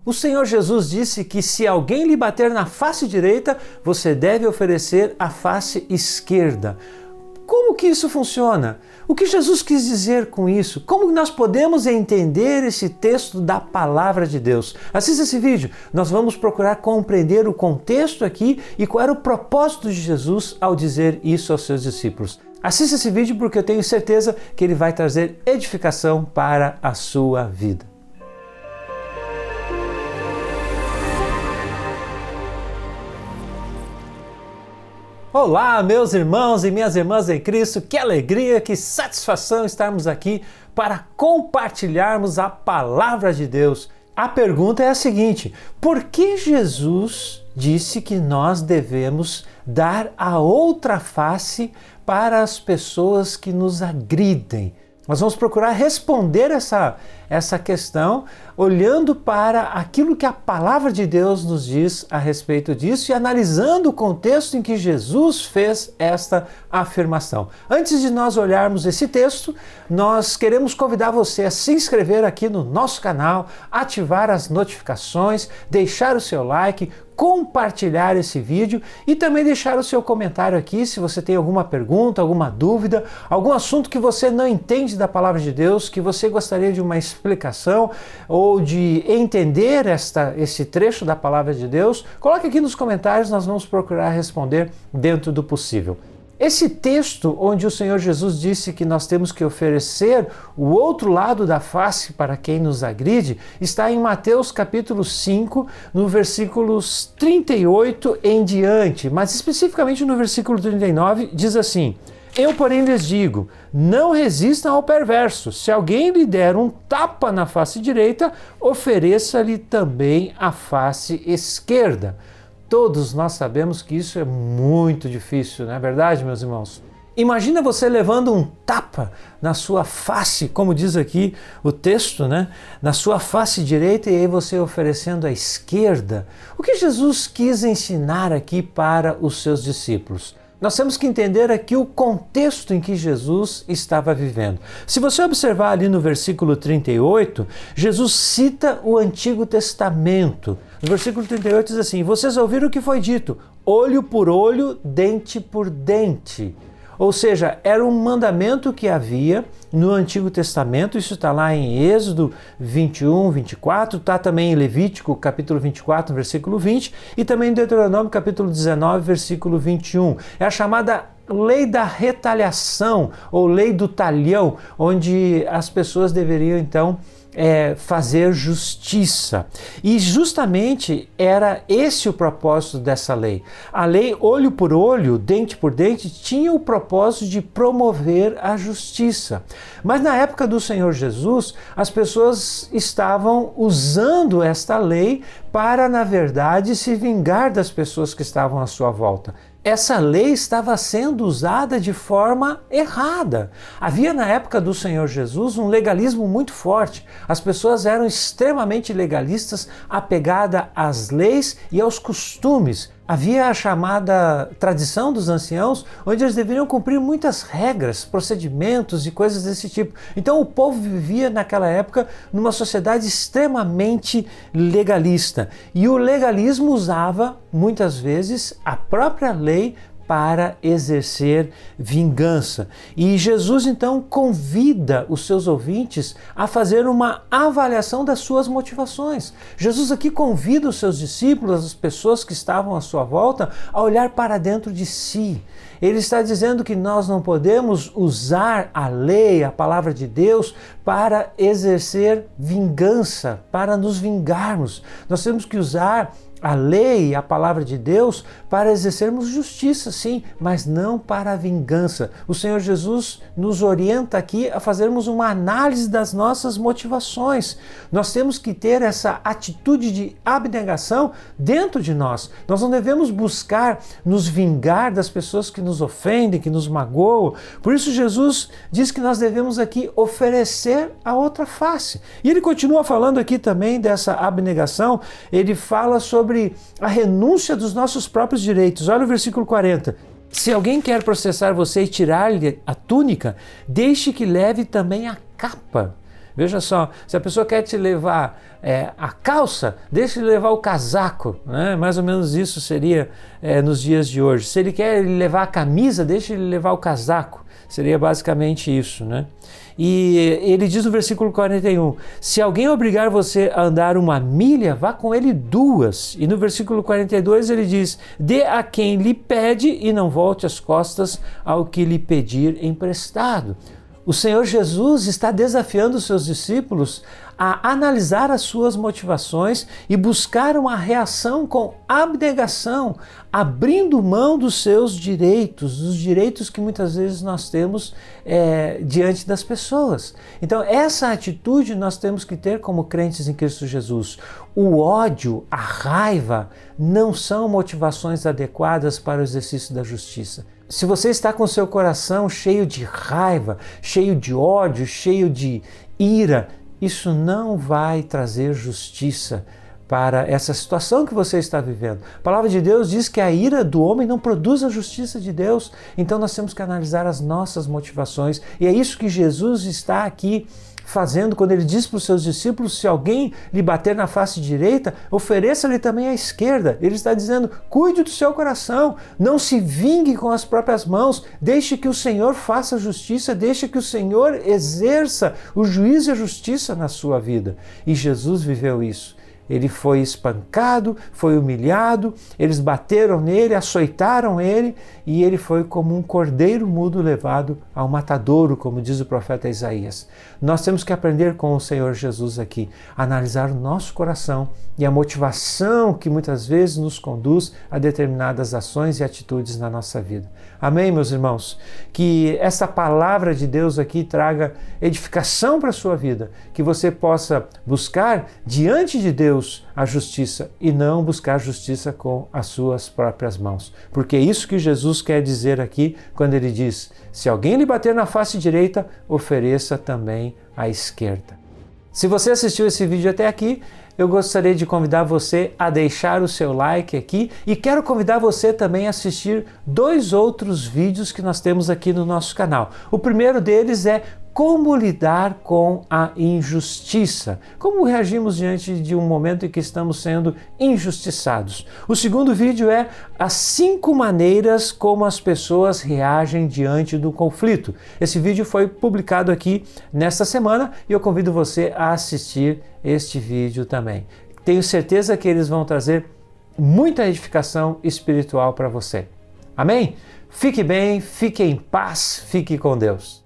O Senhor Jesus disse que se alguém lhe bater na face direita, você deve oferecer a face esquerda. Como que isso funciona? O que Jesus quis dizer com isso? Como nós podemos entender esse texto da palavra de Deus? Assista esse vídeo, nós vamos procurar compreender o contexto aqui e qual era o propósito de Jesus ao dizer isso aos seus discípulos. Assista esse vídeo porque eu tenho certeza que ele vai trazer edificação para a sua vida. Olá, meus irmãos e minhas irmãs em Cristo, que alegria, que satisfação estarmos aqui para compartilharmos a palavra de Deus. A pergunta é a seguinte: por que Jesus disse que nós devemos dar a outra face para as pessoas que nos agridem? Nós vamos procurar responder essa questão olhando para aquilo que a palavra de Deus nos diz a respeito disso e analisando o contexto em que Jesus fez esta afirmação. Antes de nós olharmos esse texto, nós queremos convidar você a se inscrever aqui no nosso canal, ativar as notificações, deixar o seu like, compartilhar esse vídeo e também deixar o seu comentário aqui se você tem alguma pergunta, alguma dúvida, algum assunto que você não entende da palavra de Deus, que você gostaria de uma explicação ou de entender esse trecho da palavra de Deus. Coloque aqui nos comentários, nós vamos procurar responder dentro do possível. Esse texto onde o Senhor Jesus disse que nós temos que oferecer o outro lado da face para quem nos agride, está em Mateus capítulo 5, no versículos 38 em diante, mas especificamente no versículo 39, diz assim: eu, porém, lhes digo, não resistam ao perverso. Se alguém lhe der um tapa na face direita, ofereça-lhe também a face esquerda. Todos nós sabemos que isso é muito difícil, não é verdade, meus irmãos? Imagina você levando um tapa na sua face, como diz aqui o texto, né? Na sua face direita e aí você oferecendo a esquerda. O que Jesus quis ensinar aqui para os seus discípulos? Nós temos que entender aqui o contexto em que Jesus estava vivendo. Se você observar ali no versículo 38, Jesus cita o Antigo Testamento. No versículo 38 diz assim: vocês ouviram o que foi dito, olho por olho, dente por dente. Ou seja, era um mandamento que havia no Antigo Testamento, isso está lá em Êxodo 21, 24, está também em Levítico capítulo 24, versículo 20 e também em Deuteronômio capítulo 19, versículo 21. É a chamada lei da retaliação ou lei do talhão, onde as pessoas deveriam então fazer justiça. E justamente era esse o propósito dessa lei. A lei olho por olho, dente por dente, tinha o propósito de promover a justiça. Mas na época do Senhor Jesus, as pessoas estavam usando esta lei para, na verdade, se vingar das pessoas que estavam à sua volta. Essa lei estava sendo usada de forma errada. Havia na época do Senhor Jesus um legalismo muito forte. As pessoas eram extremamente legalistas, apegadas às leis e aos costumes. Havia a chamada tradição dos anciãos, onde eles deveriam cumprir muitas regras, procedimentos e coisas desse tipo. Então o povo vivia naquela época numa sociedade extremamente legalista. E o legalismo usava, muitas vezes, a própria lei para exercer vingança. E Jesus então convida os seus ouvintes a fazer uma avaliação das suas motivações. Jesus aqui convida os seus discípulos, as pessoas que estavam à sua volta, a olhar para dentro de si. Ele está dizendo que nós não podemos usar a lei, a palavra de Deus, para exercer vingança, para nos vingarmos. Nós temos que usar a lei, a palavra de Deus, para exercermos justiça, sim, mas não para a vingança. O Senhor Jesus nos orienta aqui a fazermos uma análise das nossas motivações. Nós temos que ter essa atitude de abnegação dentro de nós. Nós não devemos buscar nos vingar das pessoas que nos ofendem, que nos magoam. Por isso Jesus diz que nós devemos aqui oferecer a outra face. E ele continua falando aqui também dessa abnegação. Ele fala sobre a renúncia dos nossos próprios direitos. Olha o versículo 40. Se alguém quer processar você e tirar-lhe a túnica, deixe que leve também a capa. Veja só, se a pessoa quer te levar a calça, deixa ele levar o casaco, né? Mais ou menos isso seria nos dias de hoje. Se ele quer levar a camisa, deixa ele levar o casaco. Seria basicamente isso, né? E ele diz no versículo 41, se alguém obrigar você a andar 1 milha, vá com ele 2. E no versículo 42 ele diz, dê a quem lhe pede e não volte as costas ao que lhe pedir emprestado. O Senhor Jesus está desafiando os seus discípulos a analisar as suas motivações e buscar uma reação com abnegação, abrindo mão dos seus direitos, dos direitos que muitas vezes nós temos diante das pessoas. Então, essa atitude nós temos que ter como crentes em Cristo Jesus. O ódio, a raiva, não são motivações adequadas para o exercício da justiça. Se você está com seu coração cheio de raiva, cheio de ódio, cheio de ira, isso não vai trazer justiça para essa situação que você está vivendo. A palavra de Deus diz que a ira do homem não produz a justiça de Deus. Então nós temos que analisar as nossas motivações. E é isso que Jesus está aqui fazendo quando ele diz para os seus discípulos, se alguém lhe bater na face direita, ofereça-lhe também a esquerda. Ele está dizendo, cuide do seu coração, não se vingue com as próprias mãos, deixe que o Senhor faça justiça, deixe que o Senhor exerça o juízo e a justiça na sua vida. E Jesus viveu isso. Ele foi espancado, foi humilhado, eles bateram nele, açoitaram ele e ele foi como um cordeiro mudo levado ao matadouro, como diz o profeta Isaías. Nós temos que aprender com o Senhor Jesus aqui, analisar o nosso coração e a motivação que muitas vezes nos conduz a determinadas ações e atitudes na nossa vida. Amém, meus irmãos? Que essa palavra de Deus aqui traga edificação para a sua vida, que você possa buscar diante de Deus a justiça e não buscar justiça com as suas próprias mãos. Porque é isso que Jesus quer dizer aqui quando ele diz, se alguém lhe bater na face direita, ofereça também a esquerda. Se você assistiu esse vídeo até aqui, eu gostaria de convidar você a deixar o seu like aqui e quero convidar você também a assistir 2 outros vídeos que nós temos aqui no nosso canal. O primeiro deles é como lidar com a injustiça, como reagimos diante de um momento em que estamos sendo injustiçados. O segundo vídeo é as 5 maneiras como as pessoas reagem diante do conflito. Esse vídeo foi publicado aqui nesta semana e eu convido você a assistir este vídeo também. Tenho certeza que eles vão trazer muita edificação espiritual para você. Amém? Fique bem, fique em paz, fique com Deus.